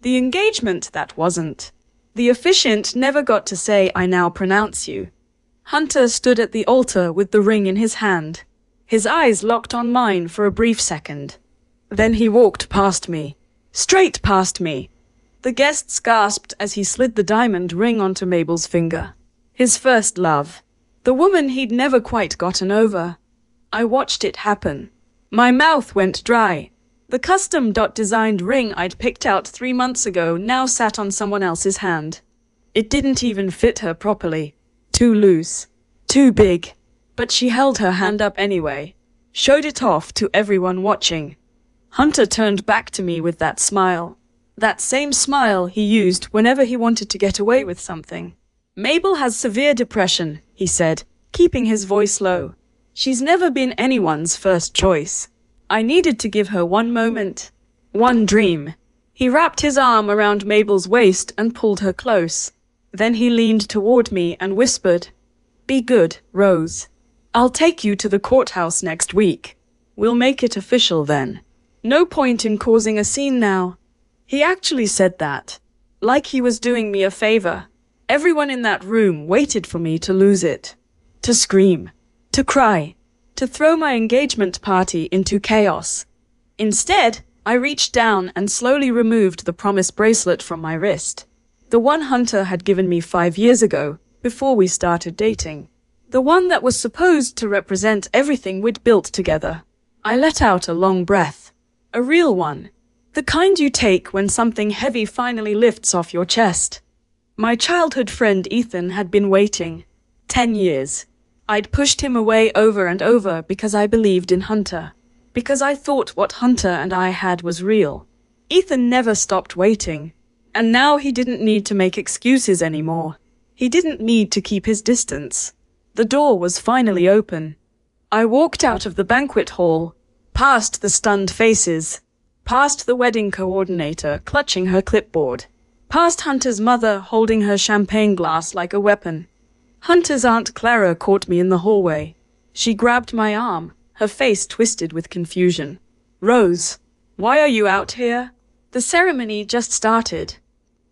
The engagement, that wasn't. The officiant never got to say, "I now pronounce you." Hunter stood at the altar with the ring in his hand. His eyes locked on mine for a brief second. Then he walked past me. Straight past me. The guests gasped as he slid the diamond ring onto Mabel's finger. His first love. The woman he'd never quite gotten over. I watched it happen. My mouth went dry. The custom-designed ring I'd picked out 3 months ago now sat on someone else's hand. It didn't even fit her properly. Too loose. Too big. But she held her hand up anyway. Showed it off to everyone watching. Hunter turned back to me with that smile. That same smile he used whenever he wanted to get away with something. "Mabel has severe depression," he said, keeping his voice low. "She's never been anyone's first choice. I needed to give her one moment, one dream." He wrapped his arm around Mabel's waist and pulled her close. Then he leaned toward me and whispered, "Be good, Rose. I'll take you to the courthouse next week. We'll make it official then. No point in causing a scene now." He actually said that, like he was doing me a favor. Everyone in that room waited for me to lose it. To scream. To cry. To throw my engagement party into chaos. Instead, I reached down and slowly removed the promise bracelet from my wrist. The one Hunter had given me 5 years ago, before we started dating. The one that was supposed to represent everything we'd built together. I let out a long breath. A real one. The kind you take when something heavy finally lifts off your chest. My childhood friend Ethan had been waiting. 10 years. I'd pushed him away over and over because I believed in Hunter. Because I thought what Hunter and I had was real. Ethan never stopped waiting. And now he didn't need to make excuses anymore. He didn't need to keep his distance. The door was finally open. I walked out of the banquet hall, past the stunned faces, past the wedding coordinator clutching her clipboard, past Hunter's mother holding her champagne glass like a weapon. Hunter's Aunt Clara caught me in the hallway. She grabbed my arm, her face twisted with confusion. "Rose, why are you out here? The ceremony just started."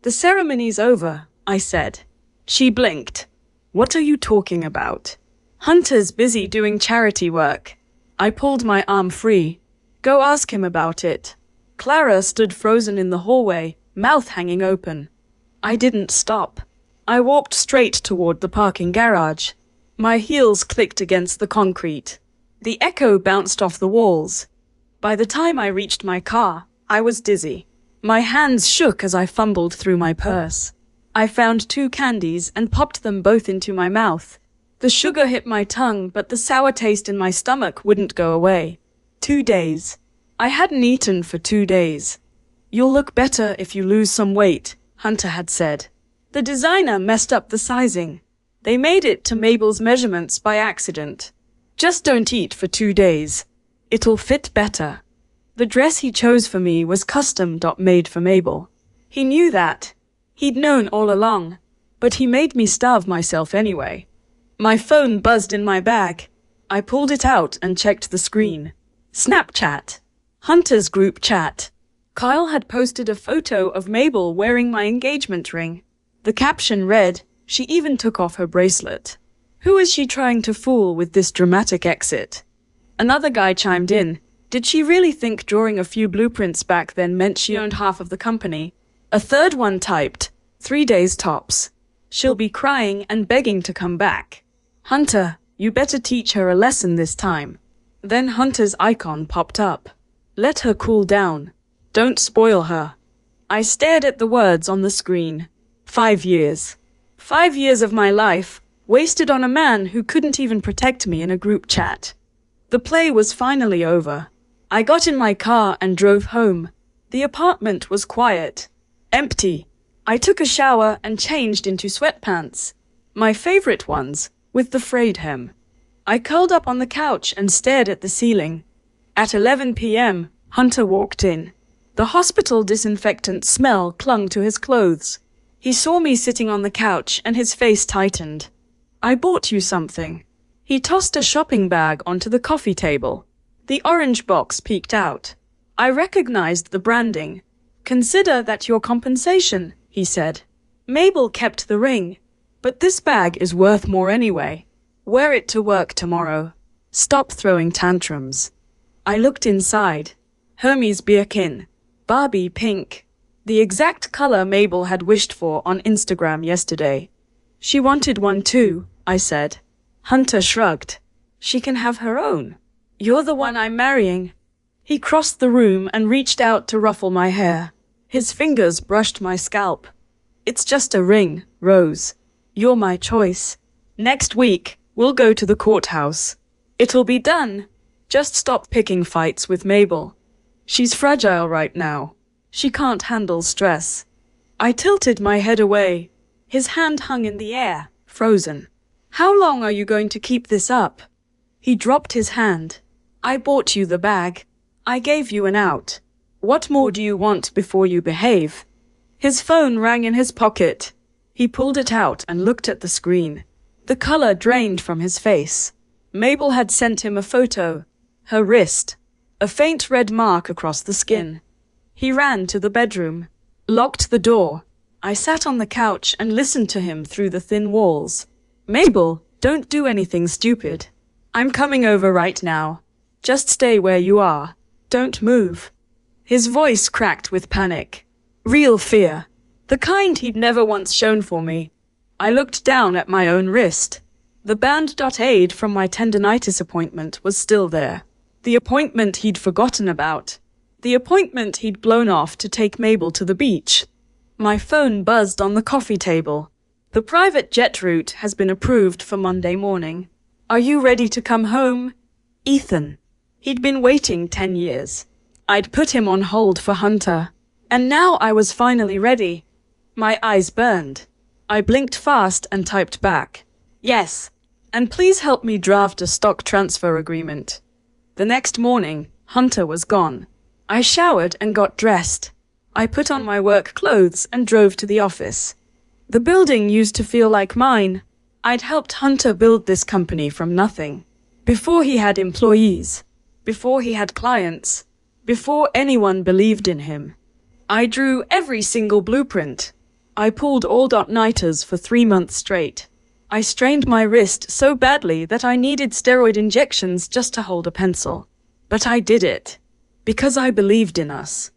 "The ceremony's over," I said. She blinked. "What are you talking about?" "Hunter's busy doing charity work." I pulled my arm free. "Go ask him about it." Clara stood frozen in the hallway, mouth hanging open. I didn't stop. I walked straight toward the parking garage. My heels clicked against the concrete. The echo bounced off the walls. By the time I reached my car, I was dizzy. My hands shook as I fumbled through my purse. I found 2 candies and popped them both into my mouth. The sugar hit my tongue, but the sour taste in my stomach wouldn't go away. 2 days. I hadn't eaten for 2 days. "You'll look better if you lose some weight," Hunter had said. The designer messed up the sizing. They made it to Mabel's measurements by accident. "Just don't eat for 2 days. It'll fit better." The dress he chose for me was custom-made for Mabel. He knew that. He'd known all along. But he made me starve myself anyway. My phone buzzed in my bag. I pulled it out and checked the screen. Snapchat. Hunter's group chat. Kyle had posted a photo of Mabel wearing my engagement ring. The caption read, "She even took off her bracelet. Who is she trying to fool with this dramatic exit?" Another guy chimed in. Did she really think drawing a few blueprints back then meant she owned half of the company? A third one typed, 3 days tops. She'll be crying and begging to come back. Hunter, you better teach her a lesson this time. Then Hunter's icon popped up. Let her cool down. Don't spoil her. I stared at the words on the screen. 5 years. 5 years of my life, wasted on a man who couldn't even protect me in a group chat. The play was finally over. I got in my car and drove home. The apartment was quiet. Empty. I took a shower and changed into sweatpants. My favorite ones, with the frayed hem. I curled up on the couch and stared at the ceiling. At 11 p.m., Hunter walked in. The hospital disinfectant smell clung to his clothes. He saw me sitting on the couch and his face tightened. I bought you something. He tossed a shopping bag onto the coffee table. The orange box peeked out. I recognized the branding. Consider that your compensation, he said. Mabel kept the ring. But this bag is worth more anyway. Wear it to work tomorrow. Stop throwing tantrums. I looked inside. Hermes Birkin. Barbie pink. The exact color Mabel had wished for on Instagram yesterday. She wanted one too, I said. Hunter shrugged. She can have her own. You're the one I'm marrying. He crossed the room and reached out to ruffle my hair. His fingers brushed my scalp. It's just a ring, Rose. You're my choice. Next week, we'll go to the courthouse. It'll be done. Just stop picking fights with Mabel. She's fragile right now. She can't handle stress. I tilted my head away. His hand hung in the air, frozen. How long are you going to keep this up? He dropped his hand. I bought you the bag. I gave you an out. What more do you want before you behave? His phone rang in his pocket. He pulled it out and looked at the screen. The color drained from his face. Mabel had sent him a photo. Her wrist. A faint red mark across the skin. He ran to the bedroom. Locked the door. I sat on the couch and listened to him through the thin walls. Mabel, don't do anything stupid. I'm coming over right now. Just stay where you are. Don't move. His voice cracked with panic. Real fear. The kind he'd never once shown for me. I looked down at my own wrist. The band-aid from my tendinitis appointment was still there. The appointment he'd forgotten about. The appointment he'd blown off to take Mabel to the beach. My phone buzzed on the coffee table. The private jet route has been approved for Monday morning. Are you ready to come home? Ethan. He'd been waiting 10 years. I'd put him on hold for Hunter. And now I was finally ready. My eyes burned. I blinked fast and typed back. Yes. And please help me draft a stock transfer agreement. The next morning, Hunter was gone. I showered and got dressed. I put on my work clothes and drove to the office. The building used to feel like mine. I'd helped Hunter build this company from nothing. Before he had employees. Before he had clients. Before anyone believed in him. I drew every single blueprint. I pulled all-nighters for 3 months straight. I strained my wrist so badly that I needed steroid injections just to hold a pencil. But I did it. Because I believed in us.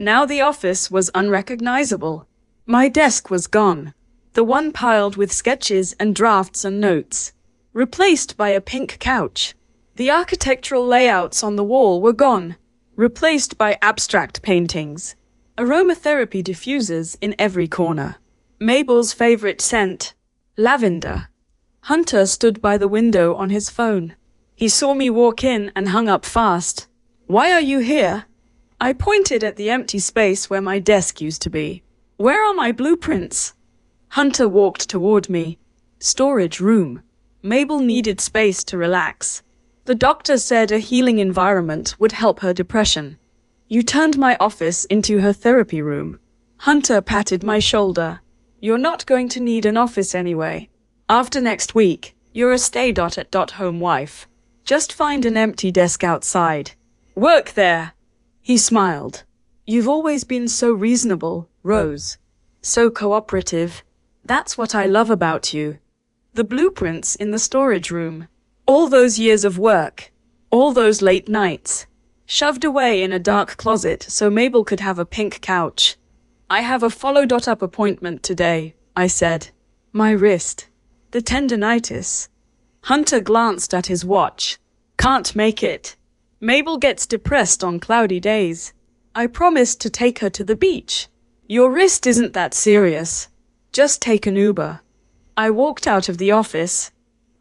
Now the office was unrecognizable. My desk was gone. The one piled with sketches and drafts and notes. Replaced by a pink couch. The architectural layouts on the wall were gone. Replaced by abstract paintings. Aromatherapy diffusers in every corner. Mabel's favorite scent. Lavender. Hunter stood by the window on his phone. He saw me walk in and hung up fast. Why are you here? I pointed at the empty space where my desk used to be. Where are my blueprints? Hunter walked toward me. Storage room. Mabel needed space to relax. The doctor said a healing environment would help her depression. You turned my office into her therapy room. Hunter patted my shoulder. You're not going to need an office anyway. After next week, you're a stay-at-home wife. Just find an empty desk outside. Work there. He smiled. You've always been so reasonable, Rose. So cooperative. That's what I love about you. The blueprints in the storage room. All those years of work. All those late nights. Shoved away in a dark closet so Mabel could have a pink couch. I have a follow-up appointment today, I said. My wrist. The tendinitis. Hunter glanced at his watch. Can't make it. Mabel gets depressed on cloudy days. I promised to take her to the beach. Your wrist isn't that serious. Just take an Uber. I walked out of the office.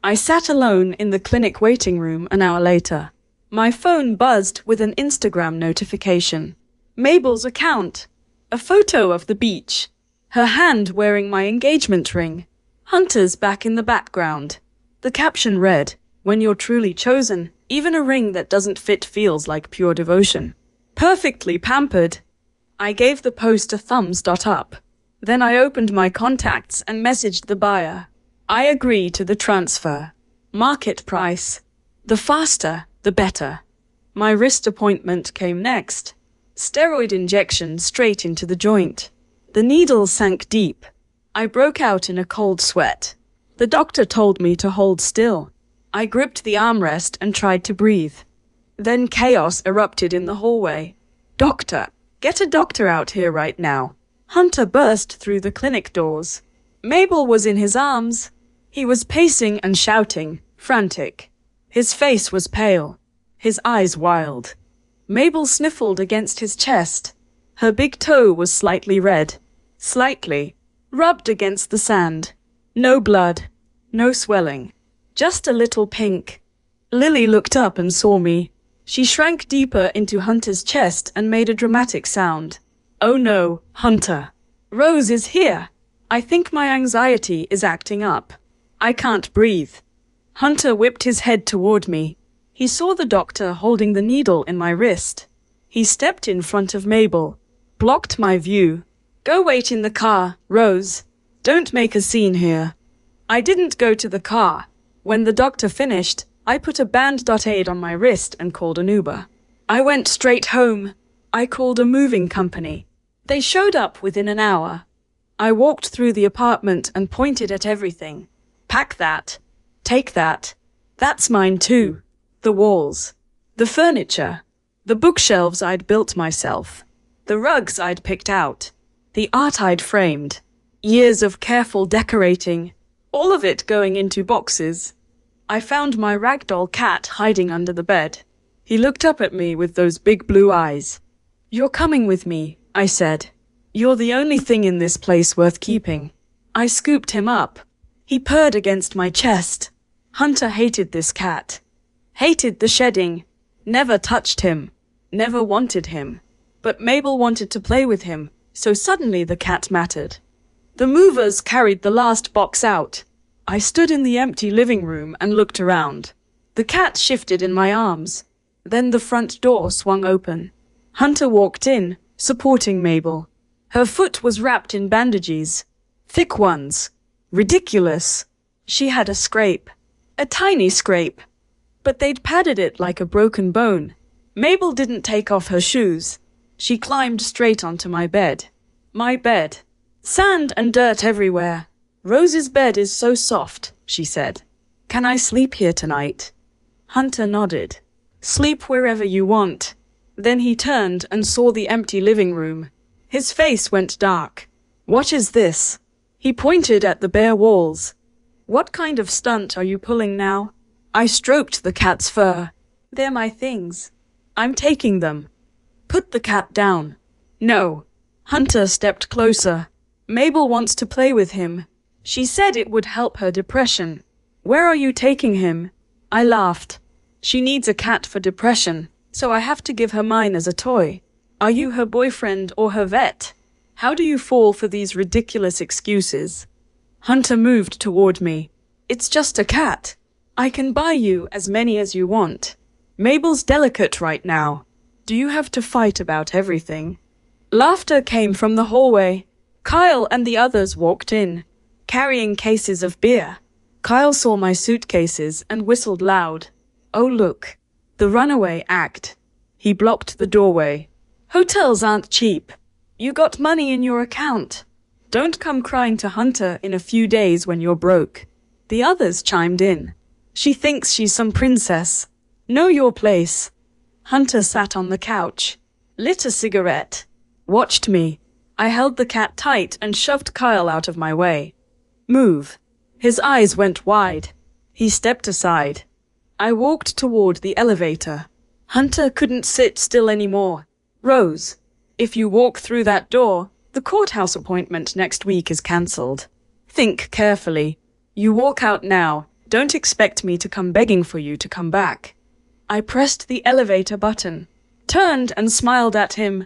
I sat alone in the clinic waiting room an hour later. My phone buzzed with an Instagram notification. Mabel's account. A photo of the beach. Her hand wearing my engagement ring. Hunter's back in the background. The caption read, "When you're truly chosen, even a ring that doesn't fit feels like pure devotion." Perfectly pampered. I gave the post a thumbs up. Then I opened my contacts and messaged the buyer. I agree to the transfer. Market price. The faster, the better. My wrist appointment came next. Steroid injection straight into the joint. The needle sank deep. I broke out in a cold sweat. The doctor told me to hold still. I gripped the armrest and tried to breathe. Then chaos erupted in the hallway. "Doctor! Get a doctor out here right now!" Hunter burst through the clinic doors. Mabel was in his arms. He was pacing and shouting, frantic. His face was pale, his eyes wild. Mabel sniffled against his chest. Her big toe was slightly red, slightly, rubbed against the sand. No blood, no swelling, just a little pink. Lily looked up and saw me. She shrank deeper into Hunter's chest and made a dramatic sound. "Oh no, Hunter. Rose is here. I think my anxiety is acting up. I can't breathe." Hunter whipped his head toward me. He saw the doctor holding the needle in my wrist. He stepped in front of Mabel, blocked my view. "Go wait in the car, Rose. Don't make a scene here." I didn't go to the car. When the doctor finished, I put a band-aid on my wrist and called an Uber. I went straight home. I called a moving company. They showed up within an hour. I walked through the apartment and pointed at everything. "Pack that. Take that. That's mine too. The walls. The furniture. The bookshelves I'd built myself. The rugs I'd picked out. The art I'd framed. Years of careful decorating. All of it going into boxes." I found my ragdoll cat hiding under the bed. He looked up at me with those big blue eyes. "You're coming with me," I said. "You're the only thing in this place worth keeping." I scooped him up. He purred against my chest. Hunter hated this cat. Hated the shedding. Never touched him. Never wanted him. But Mabel wanted to play with him, so suddenly the cat mattered. The movers carried the last box out. I stood in the empty living room and looked around. The cat shifted in my arms. Then the front door swung open. Hunter walked in, supporting Mabel. Her foot was wrapped in bandages. Thick ones. Ridiculous. She had a scrape. A tiny scrape. But they'd padded it like a broken bone. Mabel didn't take off her shoes. She climbed straight onto my bed. My bed. Sand and dirt everywhere. "Rose's bed is so soft," she said. "Can I sleep here tonight?" Hunter nodded. "Sleep wherever you want." Then he turned and saw the empty living room. His face went dark. "What is this?" He pointed at the bare walls. "What kind of stunt are you pulling now?" I stroked the cat's fur. "They're my things. I'm taking them." "Put the cat down." "No." Hunter stepped closer. "Mabel wants to play with him. She said it would help her depression." "Where are you taking him?" I laughed. "She needs a cat for depression, so I have to give her mine as a toy." "Are you her boyfriend or her vet? How do you fall for these ridiculous excuses?" Hunter moved toward me. "It's just a cat. I can buy you as many as you want. Mabel's delicate right now. Do you have to fight about everything?" Laughter came from the hallway. Kyle and the others walked in, carrying cases of beer. Kyle saw my suitcases and whistled loud. "Oh look, the runaway act." He blocked the doorway. "Hotels aren't cheap. You got money in your account. Don't come crying to Hunter in a few days when you're broke." The others chimed in. "She thinks she's some princess. Know your place." Hunter sat on the couch, lit a cigarette, watched me. I held the cat tight and shoved Kyle out of my way. "Move." His eyes went wide. He stepped aside. I walked toward the elevator. Hunter couldn't sit still anymore. "Rose, if you walk through that door, the courthouse appointment next week is cancelled. Think carefully. You walk out now. Don't expect me to come begging for you to come back." I pressed the elevator button, turned and smiled at him.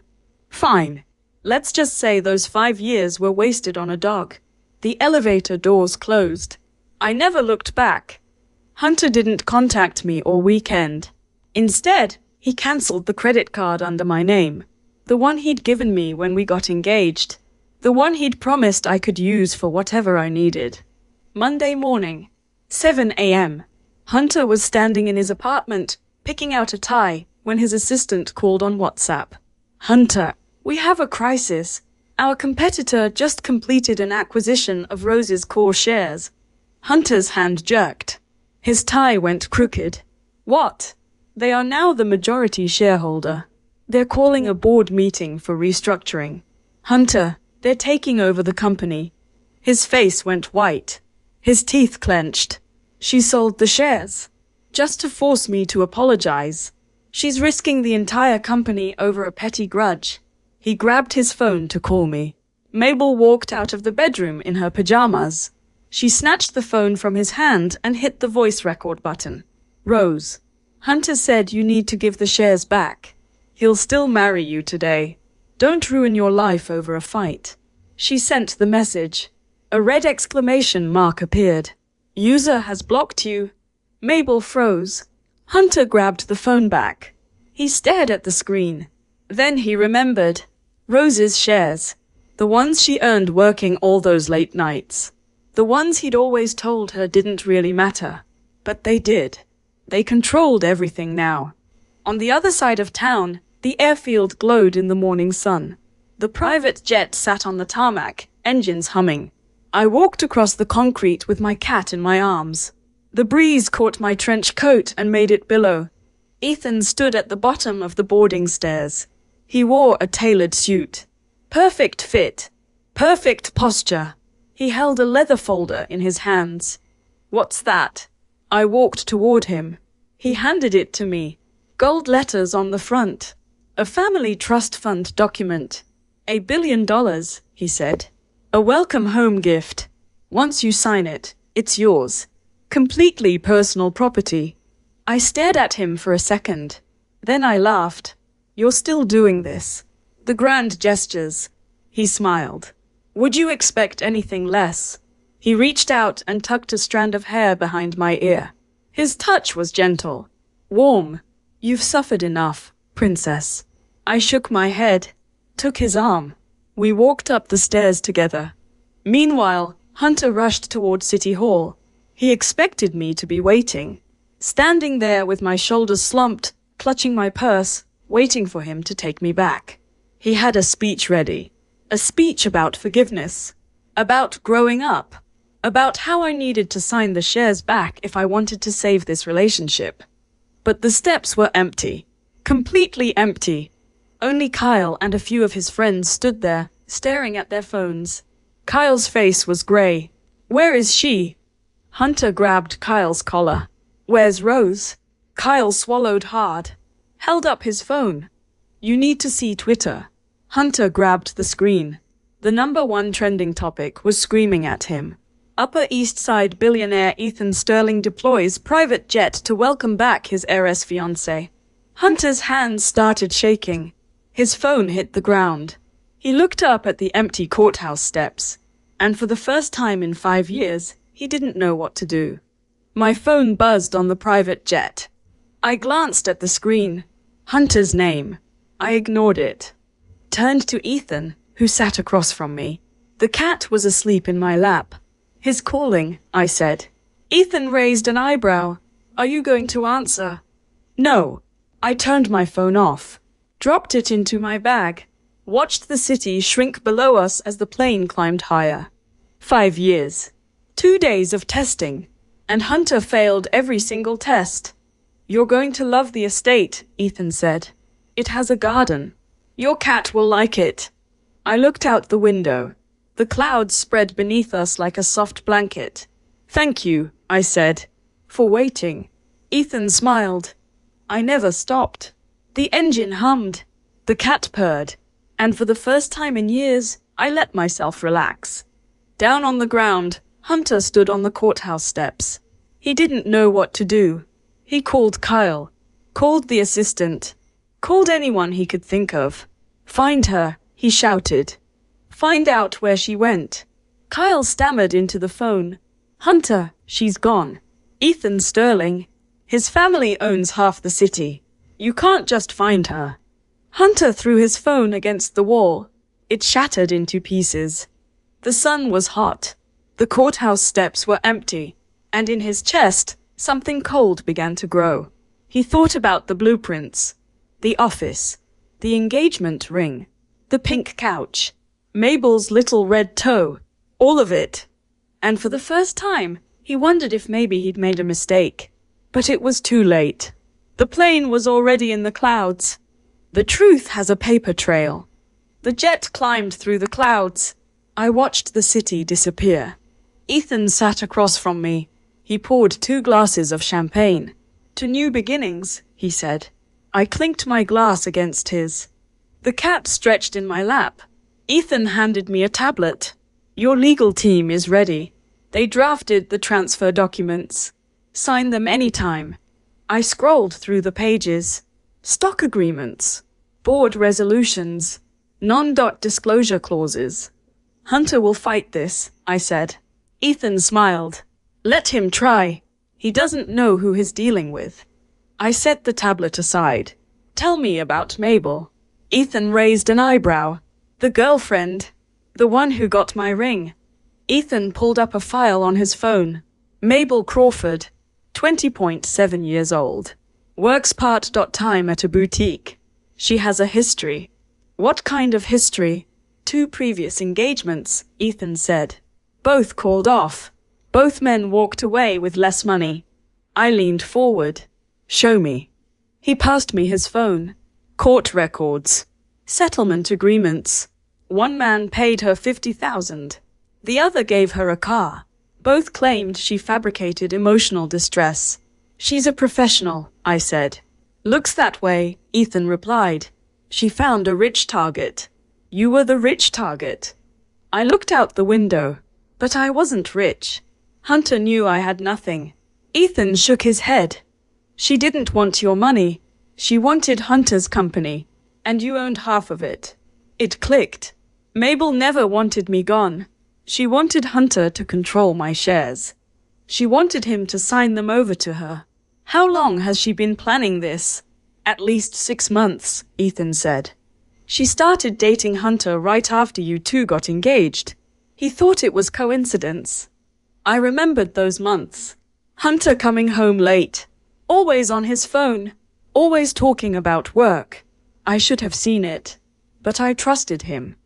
"Fine. Let's just say those 5 years were wasted on a dog." The elevator doors closed. I never looked back. Hunter didn't contact me all weekend. Instead, he cancelled the credit card under my name. The one he'd given me when we got engaged. The one he'd promised I could use for whatever I needed. Monday morning, 7 a.m. Hunter was standing in his apartment, picking out a tie, when his assistant called on WhatsApp. Hunter, we have a crisis. Our competitor just completed an acquisition of Rose's core shares. Hunter's hand jerked. His tie went crooked. What? They are now the majority shareholder. They're calling a board meeting for restructuring. Hunter, they're taking over the company. His face went white. His teeth clenched. She sold the shares. Just to force me to apologize. She's risking the entire company over a petty grudge. He grabbed his phone to call me. Mabel walked out of the bedroom in her pajamas. She snatched the phone from his hand and hit the voice record button. Rose, Hunter said you need to give the shares back. He'll still marry you today. Don't ruin your life over a fight. She sent the message. A red exclamation mark appeared. User has blocked you. Mabel froze. Hunter grabbed the phone back. He stared at the screen. Then he remembered. Rose's shares. The ones she earned working all those late nights. The ones he'd always told her didn't really matter. But they did. They controlled everything now. On the other side of town, the airfield glowed in the morning sun. The private jet sat on the tarmac, engines humming. I walked across the concrete with my cat in my arms. The breeze caught my trench coat and made it billow. Ethan stood at the bottom of the boarding stairs. He wore a tailored suit. Perfect fit. Perfect posture. He held a leather folder in his hands. What's that? I walked toward him. He handed it to me. Gold letters on the front. A family trust fund document. $1 billion, he said. A welcome home gift. Once you sign it, it's yours. Completely personal property. I stared at him for a second. Then I laughed. You're still doing this. The grand gestures. He smiled. Would you expect anything less? He reached out and tucked a strand of hair behind my ear. His touch was gentle. Warm. You've suffered enough, princess. I shook my head. Took his arm. We walked up the stairs together. Meanwhile, Hunter rushed toward City Hall. He expected me to be waiting. Standing there with my shoulders slumped, clutching my purse, waiting for him to take me back. He had a speech ready. A speech about forgiveness. About growing up. About how I needed to sign the shares back if I wanted to save this relationship. But the steps were empty. Completely empty. Only Kyle and a few of his friends stood there, staring at their phones. Kyle's face was gray. Where is she? Hunter grabbed Kyle's collar. Where's Rose? Kyle swallowed hard. Held up his phone. You need to see Twitter. Hunter grabbed the screen. The #1 trending topic was screaming at him. Upper East Side billionaire Ethan Sterling deploys private jet to welcome back his heiress fiancé. Hunter's hands started shaking. His phone hit the ground. He looked up at the empty courthouse steps. And for the first time in 5 years, he didn't know what to do. My phone buzzed on the private jet. I glanced at the screen. Hunter's name. I ignored it. Turned to Ethan, who sat across from me. The cat was asleep in my lap. He's calling, I said. Ethan raised an eyebrow. Are you going to answer? No. I turned my phone off. Dropped it into my bag. Watched the city shrink below us as the plane climbed higher. 5 years. 2 days of testing. And Hunter failed every single test. You're going to love the estate, Ethan said. It has a garden. Your cat will like it. I looked out the window. The clouds spread beneath us like a soft blanket. Thank you, I said, for waiting. Ethan smiled. I never stopped. The engine hummed. The cat purred. And for the first time in years, I let myself relax. Down on the ground, Hunter stood on the courthouse steps. He didn't know what to do. He called Kyle. Called the assistant. Called anyone he could think of. Find her, he shouted. Find out where she went. Kyle stammered into the phone. Hunter, she's gone. Ethan Sterling. His family owns half the city. You can't just find her. Hunter threw his phone against the wall. It shattered into pieces. The sun was hot. The courthouse steps were empty. And in his chest, something cold began to grow. He thought about the blueprints. The office. the engagement ring, the pink couch, Mabel's little red toe, all of it. And for the first time, he wondered if maybe he'd made a mistake. But it was too late. The plane was already in the clouds. The truth has a paper trail. The jet climbed through the clouds. I watched the city disappear. Ethan sat across from me. He poured 2 glasses of champagne. "To new beginnings," he said. I clinked my glass against his. The cat stretched in my lap. Ethan handed me a tablet. "Your legal team is ready. They drafted the transfer documents. Sign them anytime." I scrolled through the pages. Stock agreements, board resolutions, non-disclosure clauses. "Hunter will fight this," I said. Ethan smiled. "Let him try. He doesn't know who he's dealing with." I set the tablet aside. "Tell me about Mabel." Ethan raised an eyebrow. "The girlfriend. The one who got my ring." Ethan pulled up a file on his phone. "Mabel Crawford, 20.7 years old. Works part-time at a boutique. She has a history." "What kind of history?" "2 previous engagements," Ethan said. "Both called off. Both men walked away with less money." I leaned forward. "Show me." He passed me his phone. Court records. Settlement agreements. One man paid her $50,000. The other gave her a car. Both claimed she fabricated emotional distress. "She's a professional," I said. "Looks that way," Ethan replied. "She found a rich target." "You were the rich target." I looked out the window. But I wasn't rich. Hunter knew I had nothing. Ethan shook his head. "She didn't want your money. She wanted Hunter's company. And you owned half of it." It clicked. Mabel never wanted me gone. She wanted Hunter to control my shares. She wanted him to sign them over to her. "How long has she been planning this?" "At least 6 months," Ethan said. "She started dating Hunter right after you 2 got engaged." He thought it was coincidence. I remembered those months. Hunter coming home late, always on his phone, always talking about work. I should have seen it, but I trusted him.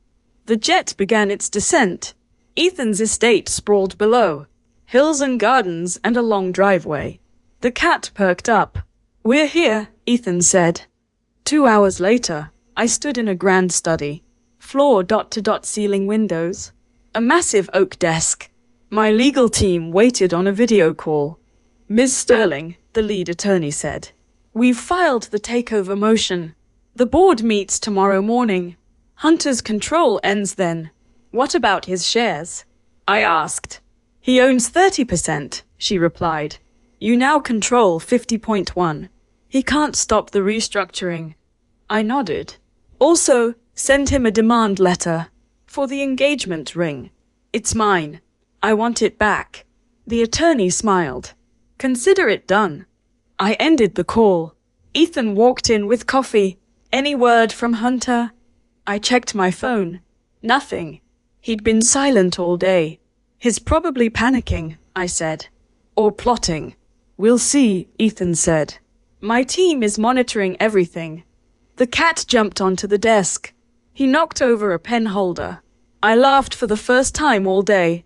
The jet began its descent. Ethan's estate sprawled below, hills and gardens and a long driveway. The cat perked up. "We're here," Ethan said. 2 hours later, I stood in a grand study. Floor dot-to-dot ceiling windows. A massive oak desk. My legal team waited on a video call. "Ms. Sterling," the lead attorney said, "we've filed the takeover motion. The board meets tomorrow morning. Hunter's control ends then." "What about his shares?" I asked. "He owns 30%, she replied. "You now control 50.1. He can't stop the restructuring." I nodded. "Also, send him a demand letter for the engagement ring. It's mine. I want it back." The attorney smiled. "Consider it done." I ended the call. Ethan walked in with coffee. "Any word from Hunter?" I checked my phone. Nothing. He'd been silent all day. "He's probably panicking," I said. "Or plotting." "We'll see," Ethan said. "My team is monitoring everything." The cat jumped onto the desk. He knocked over a pen holder. I laughed for the first time all day.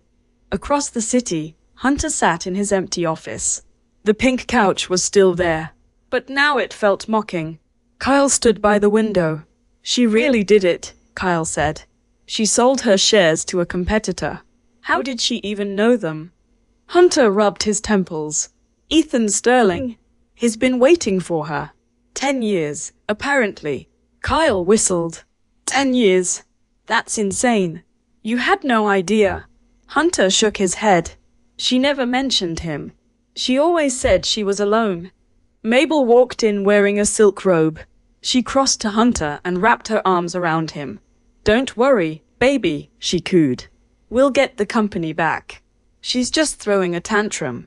Across the city, Hunter sat in his empty office. The pink couch was still there, but now it felt mocking. Kyle stood by the window. "She really did it," Kyle said. "She sold her shares to a competitor. How did she even know them?" Hunter rubbed his temples. "Ethan Sterling. He's been waiting for her. 10 years, apparently." Kyle whistled. 10 years. That's insane. You had no idea." Hunter shook his head. "She never mentioned him. She always said she was alone." Mabel walked in wearing a silk robe. She crossed to Hunter and wrapped her arms around him. "Don't worry, baby," she cooed. "We'll get the company back. She's just throwing a tantrum."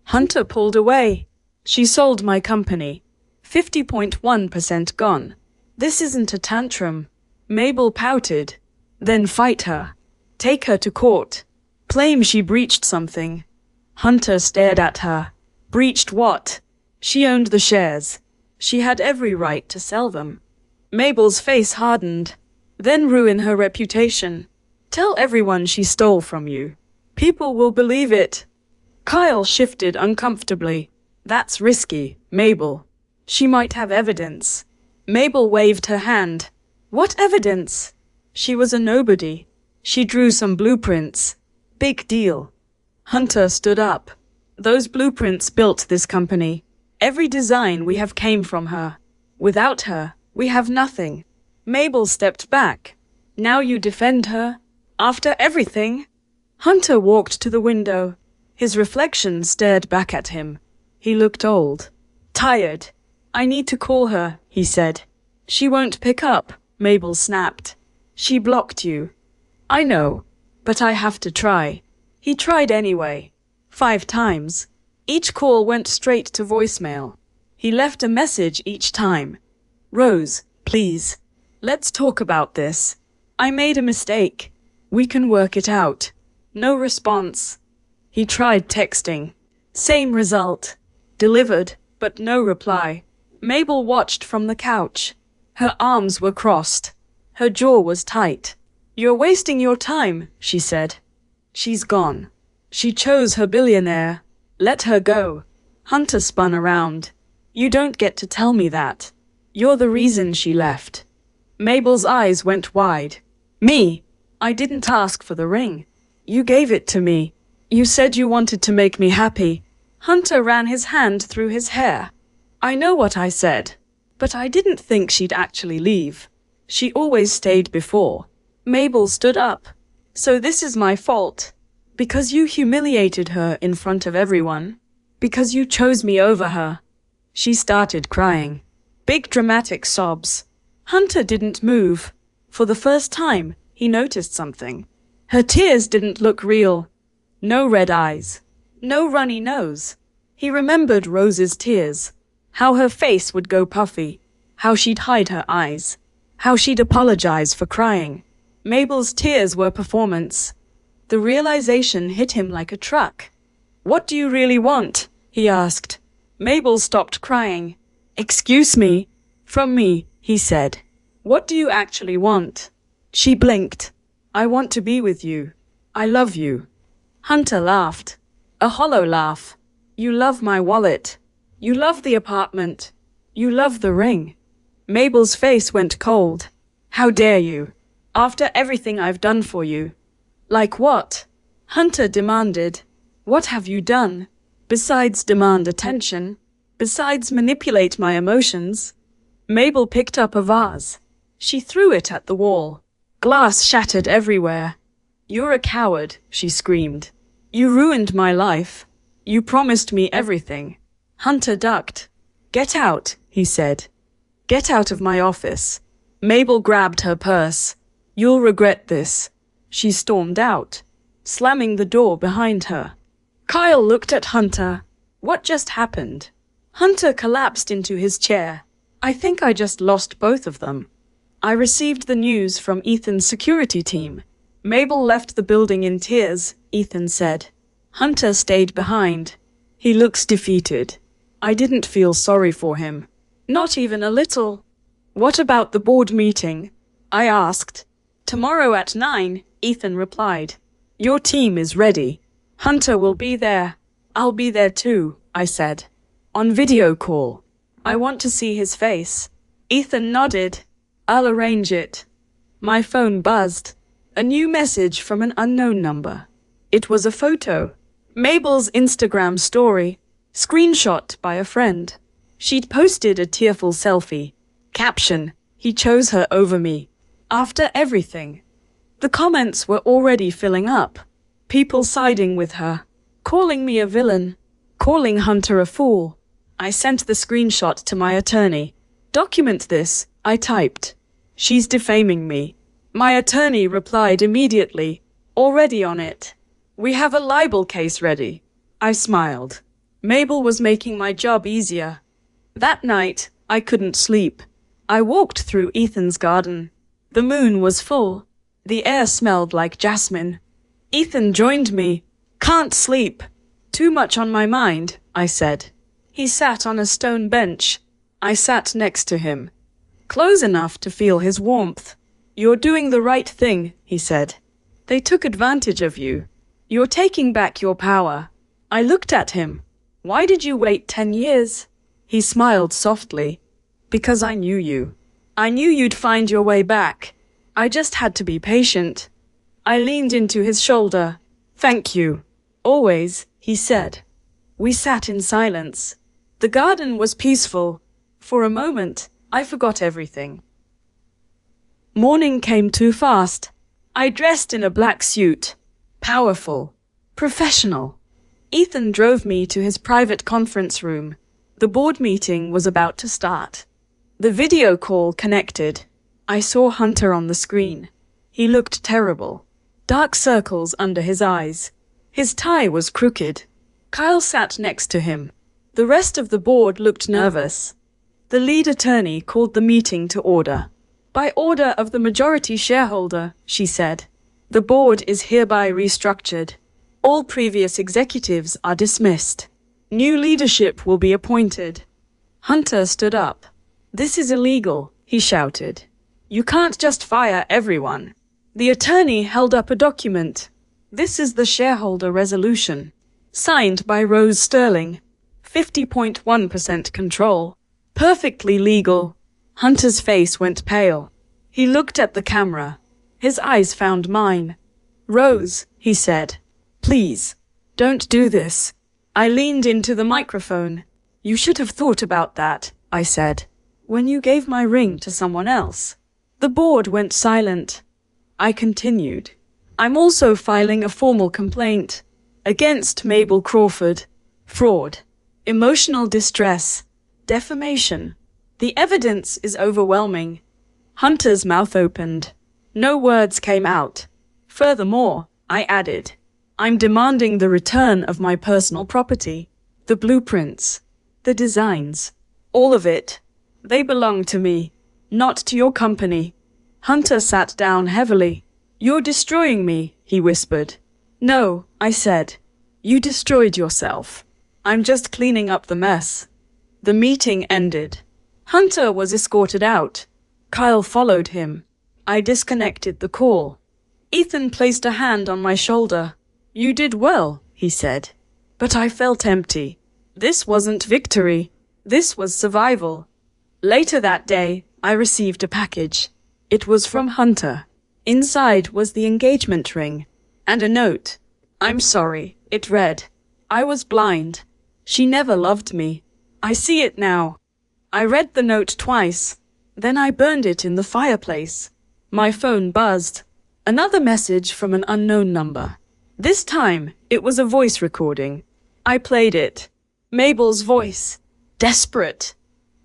Hunter pulled away. "She sold my company. 50.1% gone. This isn't a tantrum." Mabel pouted. "Then fight her. Take her to court. Claim she breached something." Hunter stared at her. "Breached what?" "She owned the shares. She had every right to sell them." Mabel's face hardened. Then ruin her reputation. Tell everyone she stole from you. People will believe it. Kyle shifted uncomfortably. That's risky, Mabel. She might have evidence. Mabel waved her hand. What evidence? She was a nobody. She drew some blueprints. Big deal. Hunter stood up. Those blueprints built this company. Every design we have came from her. Without her, we have nothing. Mabel stepped back. Now you defend her? After everything? Hunter walked to the window. His reflection stared back at him. He looked old. Tired. I need to call her, he said. She won't pick up, Mabel snapped. She blocked you. I know, but I have to try. He tried anyway. 5 times. Each call went straight to voicemail. He left a message each time. Rose, please. Let's talk about this. I made a mistake. We can work it out. No response. He tried texting. Same result. Delivered, but no reply. Mabel watched from the couch. Her arms were crossed. Her jaw was tight. You're wasting your time, she said. She's gone. She chose her billionaire. Let her go. Hunter spun around. You don't get to tell me that. You're the reason she left. Mabel's eyes went wide. Me? I didn't ask for the ring. You gave it to me. You said you wanted to make me happy. Hunter ran his hand through his hair. I know what I said, but I didn't think she'd actually leave. She always stayed before. Mabel stood up. So this is my fault. Because you humiliated her in front of everyone. Because you chose me over her. She started crying. Big dramatic sobs. Hunter didn't move. For the first time, he noticed something. Her tears didn't look real. No red eyes. No runny nose. He remembered Rose's tears. How her face would go puffy. How she'd hide her eyes. How she'd apologize for crying. Mabel's tears were performance. The realization hit him like a truck. What do you really want? He asked. Mabel stopped crying. Excuse me. From me, he said. What do you actually want? She blinked. I want to be with you. I love you. Hunter laughed. A hollow laugh. You love my wallet. You love the apartment. You love the ring. Mabel's face went cold. How dare you? After everything I've done for you. Like what? Hunter demanded. What have you done? Besides demand attention? Besides manipulate my emotions? Mabel picked up a vase. She threw it at the wall. Glass shattered everywhere. You're a coward, she screamed. You ruined my life. You promised me everything. Hunter ducked. Get out, he said. Get out of my office. Mabel grabbed her purse. You'll regret this. She stormed out, slamming the door behind her. Kyle looked at Hunter. What just happened? Hunter collapsed into his chair. I think I just lost both of them. I received the news from Ethan's security team. Mabel left the building in tears, Ethan said. Hunter stayed behind. He looks defeated. I didn't feel sorry for him. Not even a little. What about the board meeting? I asked. Tomorrow at 9, Ethan replied. Your team is ready. Hunter will be there. I'll be there too, I said. On video call. I want to see his face. Ethan nodded. I'll arrange it. My phone buzzed. A new message from an unknown number. It was a photo. Mabel's Instagram story. Screenshot by a friend. She'd posted a tearful selfie. Caption, he chose her over me. After everything. The comments were already filling up. People siding with her. Calling me a villain. Calling Hunter a fool. I sent the screenshot to my attorney. Document this, I typed. She's defaming me. My attorney replied immediately. Already on it. We have a libel case ready. I smiled. Mabel was making my job easier. That night, I couldn't sleep. I walked through Ethan's garden. The moon was full. The air smelled like jasmine. Ethan joined me. Can't sleep. Too much on my mind, I said. He sat on a stone bench. I sat next to him. close enough to feel his warmth. "You're doing the right thing," he said. "They took advantage of you. You're taking back your power." I looked at him. "Why did you wait 10 years? He smiled softly. "Because I knew you. I knew you'd find your way back. I just had to be patient." I leaned into his shoulder. "Thank you. Always," he said. We sat in silence. The garden was peaceful. For a moment, I forgot everything. Morning came too fast. I dressed in a black suit. Powerful. Professional. Ethan drove me to his private conference room. The board meeting was about to start. The video call connected. I saw Hunter on the screen. He looked terrible. Dark circles under his eyes. His tie was crooked. Kyle sat next to him. The rest of the board looked nervous. The lead attorney called the meeting to order. "By order of the majority shareholder," she said, "the board is hereby restructured. All previous executives are dismissed. New leadership will be appointed." Hunter stood up. "This is illegal," he shouted. "You can't just fire everyone." The attorney held up a document. "This is the shareholder resolution. Signed by Rose Sterling. 50.1% control. Perfectly legal." Hunter's face went pale. He looked at the camera. His eyes found mine. "Rose," he said, "please, don't do this." I leaned into the microphone. "You should have thought about that," I said, "when you gave my ring to someone else." The board went silent. I continued. "I'm also filing a formal complaint against Mabel Crawford. Fraud, emotional distress, defamation. The evidence is overwhelming." Hunter's mouth opened. No words came out. "Furthermore," I added, "I'm demanding the return of my personal property. The blueprints, the designs, all of it. They belong to me, not to your company." Hunter sat down heavily. "You're destroying me," he whispered. "No," I said. "You destroyed yourself. I'm just cleaning up the mess." The meeting ended. Hunter was escorted out. Kyle followed him. I disconnected the call. Ethan placed a hand on my shoulder. "You did well," he said. But I felt empty. This wasn't victory. This was survival. Later that day, I received a package. It was from Hunter. Inside was the engagement ring and a note. "I'm sorry," it read. "I was blind. She never loved me. I see it now." I read the note twice. Then I burned it in the fireplace. My phone buzzed. Another message from an unknown number. This time, it was a voice recording. I played it. Mabel's voice. Desperate.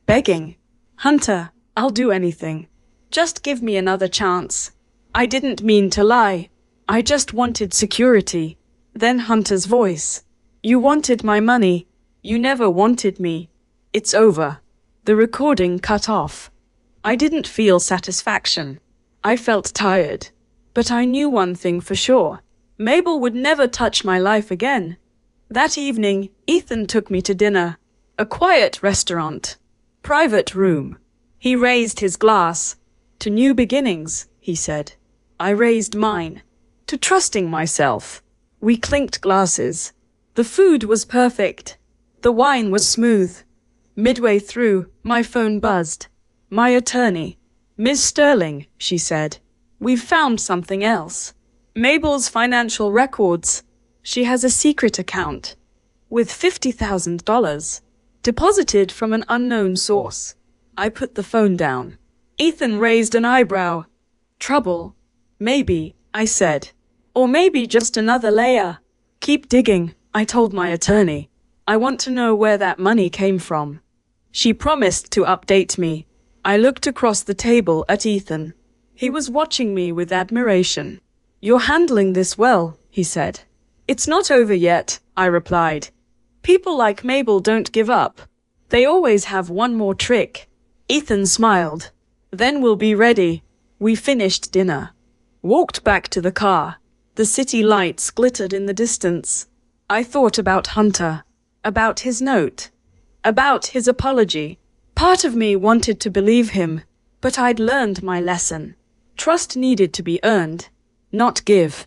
Begging. "Hunter, I'll do anything. Just give me another chance. I didn't mean to lie. I just wanted security." Then Hunter's voice. "You wanted my money. You never wanted me. It's over." The recording cut off. I didn't feel satisfaction. I felt tired. But I knew one thing for sure. Mabel would never touch my life again. That evening, Ethan took me to dinner. A quiet restaurant. Private room. He raised his glass. "To new beginnings," he said. I raised mine. "To trusting myself." We clinked glasses. The food was perfect. The wine was smooth. Midway through, my phone buzzed. My attorney. "Ms. Sterling," she said. "We've found something else. Mabel's financial records. She has a secret account with $50,000 deposited from an unknown source." I put the phone down. Ethan raised an eyebrow. "Trouble?" "Maybe," I said. "Or maybe just another layer." "Keep digging," I told my attorney. "I want to know where that money came from." She promised to update me. I looked across the table at Ethan. He was watching me with admiration. "You're handling this well," he said. "It's not over yet," I replied. "People like Mabel don't give up. They always have one more trick." Ethan smiled. "Then we'll be ready." We finished dinner. Walked back to the car. The city lights glittered in the distance. I thought about Hunter. About his note. About his apology. Part of me wanted to believe him, But I'd learned my lesson. Trust needed to be earned, not give.